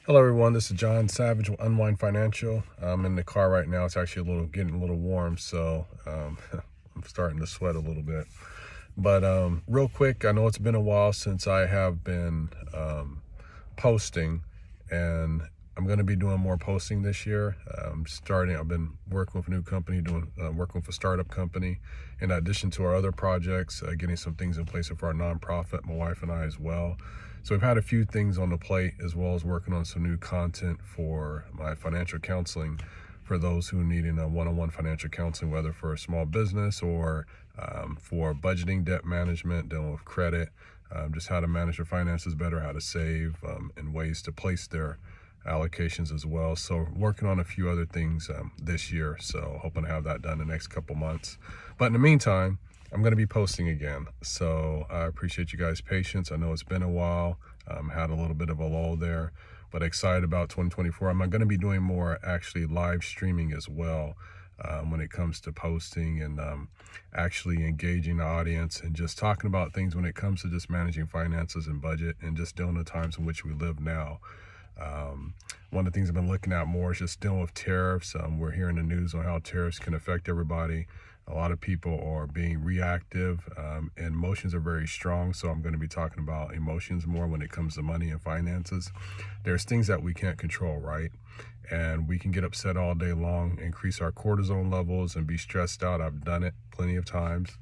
Hello everyone, this is John Savage with Unwind Financial. I'm in the car right now. It's actually getting a little warm, so I'm starting to sweat a little bit. But real quick, I know it's been a while since I have been posting, and I'm going to be doing more posting this year. I've been working with a new company, working with a startup company, in addition to our other projects, getting some things in place for our nonprofit, my wife and I as well. So we've had a few things on the plate, as well as working on some new content for my financial counseling for those who need a one-on-one financial counseling, whether for a small business or for budgeting, debt management, dealing with credit, just how to manage their finances better, how to save, and ways to place their allocations as well. So working on a few other things this year. So hoping to have that done in the next couple months. But in the meantime, I'm going to be posting again. So I appreciate you guys' patience. I know it's been a while. Had a little bit of a lull there, but excited about 2024. I'm going to be doing more actually live streaming as well when it comes to posting and actually engaging the audience and just talking about things when it comes to just managing finances and budget and just dealing with the times in which we live now. One of the things I've been looking at more is just dealing with tariffs. We're hearing the news on how tariffs can affect everybody. A lot of people are being reactive, and emotions are very strong. So I'm going to be talking about emotions more when it comes to money and finances. There's things that we can't control, right? And we can get upset all day long, increase our cortisol levels, and be stressed out. I've done it plenty of times.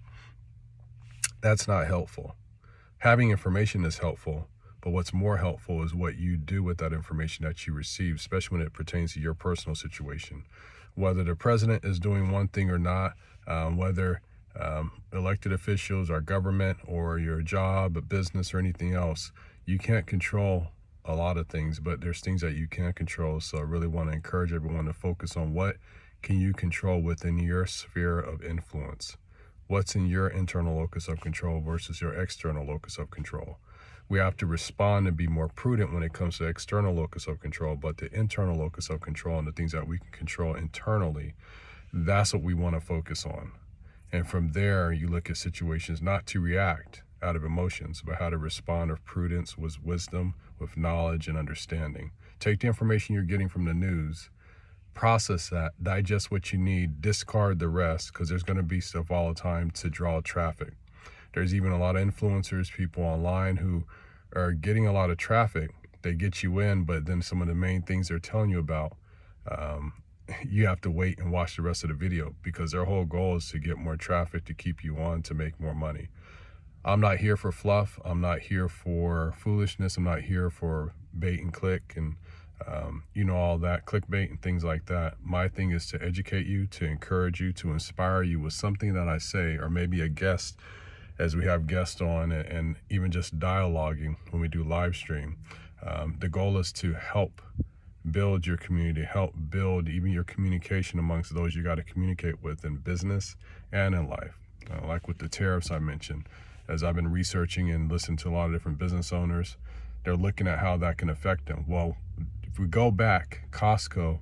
That's not helpful. Having information is helpful, but what's more helpful is what you do with that information that you receive, especially when it pertains to your personal situation. Whether the president is doing one thing or not, whether elected officials, our government, or your job, a business, or anything else, you can't control a lot of things, but there's things that you can control. So I really want to encourage everyone to focus on what can you control within your sphere of influence. What's in your internal locus of control versus your external locus of control. We have to respond and be more prudent when it comes to external locus of control, but the internal locus of control and the things that we can control internally, that's what we want to focus on. And from there, you look at situations not to react out of emotions, but how to respond with prudence, with wisdom, with knowledge and understanding. Take the information you're getting from the news, process that, digest what you need, discard the rest, because there's going to be stuff all the time to draw traffic. There's even a lot of influencers, people online who are getting a lot of traffic. They get you in, but then some of the main things they're telling you about, you have to wait and watch the rest of the video because their whole goal is to get more traffic, to keep you on, to make more money. I'm not here for fluff. I'm not here for foolishness. I'm not here for bait and click and all that clickbait and things like that. My thing is to educate you, to encourage you, to inspire you with something that I say, or maybe a guest, as we have guests on, and even just dialoguing when we do live stream. The goal is to help build your community, help build even your communication amongst those you got to communicate with in business and in life. Like with the tariffs I mentioned, as I've been researching and listening to a lot of different business owners, they're looking at how that can affect them. Well, if we go back, Costco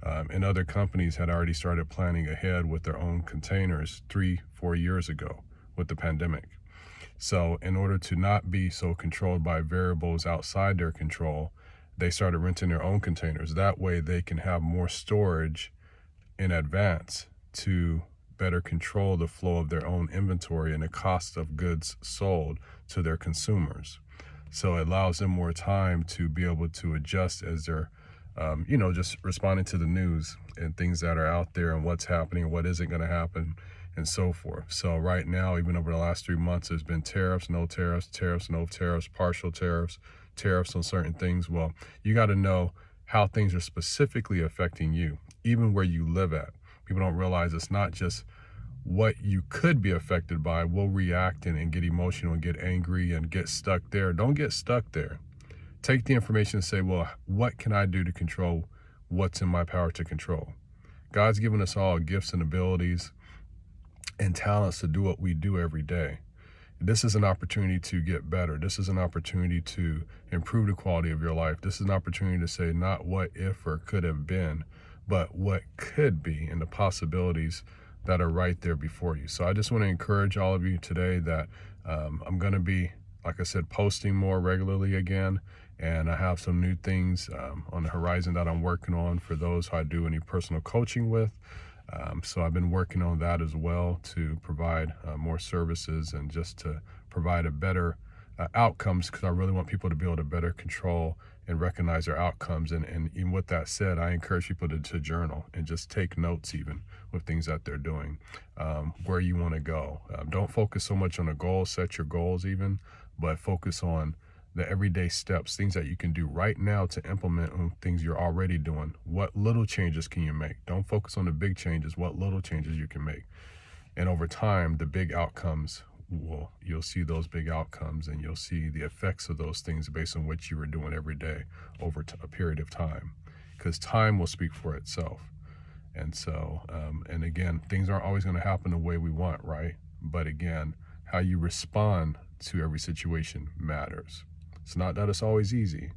and other companies had already started planning ahead with their own containers 3-4 years ago with the pandemic. So in order to not be so controlled by variables outside their control, they started renting their own containers. That way they can have more storage in advance to better control the flow of their own inventory and the cost of goods sold to their consumers. So it allows them more time to be able to adjust as they're, just responding to the news and things that are out there and what's happening, what isn't going to happen, and so forth. So right now, even over the last 3 months, there's been tariffs, no tariffs, tariffs, no tariffs, partial tariffs, tariffs on certain things. Well, you got to know how things are specifically affecting you, even where you live at. People don't realize it's not just what you could be affected by. We'll react and get emotional and get angry and get stuck there. Don't get stuck there. Take the information and say, well, what can I do to control what's in my power to control? God's given us all gifts and abilities and talents to do what we do every day. This is an opportunity to get better. This is an opportunity to improve the quality of your life. This is an opportunity to say not what if or could have been, but what could be, and the possibilities that are right there before you. So I just want to encourage all of you today that I'm going to be, like I said, posting more regularly again. And I have some new things on the horizon that I'm working on for those who I do any personal coaching with. So I've been working on that as well to provide more services and just to provide a better outcomes, because I really want people to be able to better control and recognize their outcomes. And even with that said, I encourage people to journal and just take notes even with things that they're doing, where you want to go. Don't focus so much on a goal, set your goals even, but focus on the everyday steps, things that you can do right now to implement on things you're already doing. What little changes can you make? Don't focus on the big changes, what little changes you can make. And over time, the big outcomes you'll see those big outcomes, and you'll see the effects of those things based on what you were doing every day over a period of time, because time will speak for itself. And so, and again, things aren't always going to happen the way we want, right? But again, how you respond to every situation matters. It's not that it's always easy,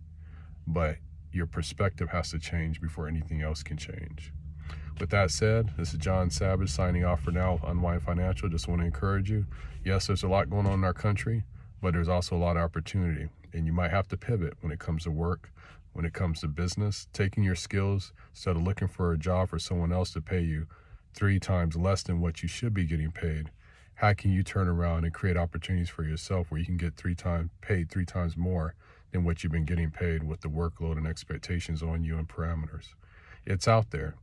but your perspective has to change before anything else can change. With that said, this is John Savage signing off for now with Unwind Financial. Just want to encourage you. Yes, there's a lot going on in our country, but there's also a lot of opportunity. And you might have to pivot when it comes to work, when it comes to business, taking your skills instead of looking for a job for someone else to pay you 3 times less than what you should be getting paid. How can you turn around and create opportunities for yourself where you can get paid 3 times more than what you've been getting paid with the workload and expectations on you and parameters? It's out there.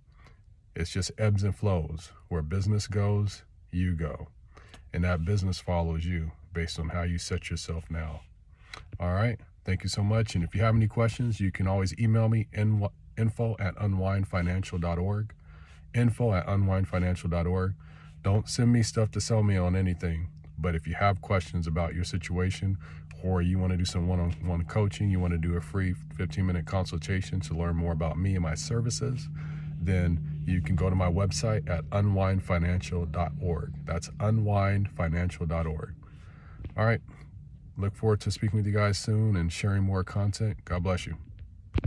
It's just ebbs and flows. Where business goes, you go. And that business follows you based on how you set yourself now. All right. Thank you so much. And if you have any questions, you can always email me info@unwindfinancial.org. info@unwindfinancial.org. Don't send me stuff to sell me on anything. But if you have questions about your situation, or you want to do some one-on-one coaching, you want to do a free 15-minute consultation to learn more about me and my services, then you can go to my website at unwindfinancial.org. That's unwindfinancial.org. All right. Look forward to speaking with you guys soon and sharing more content. God bless you.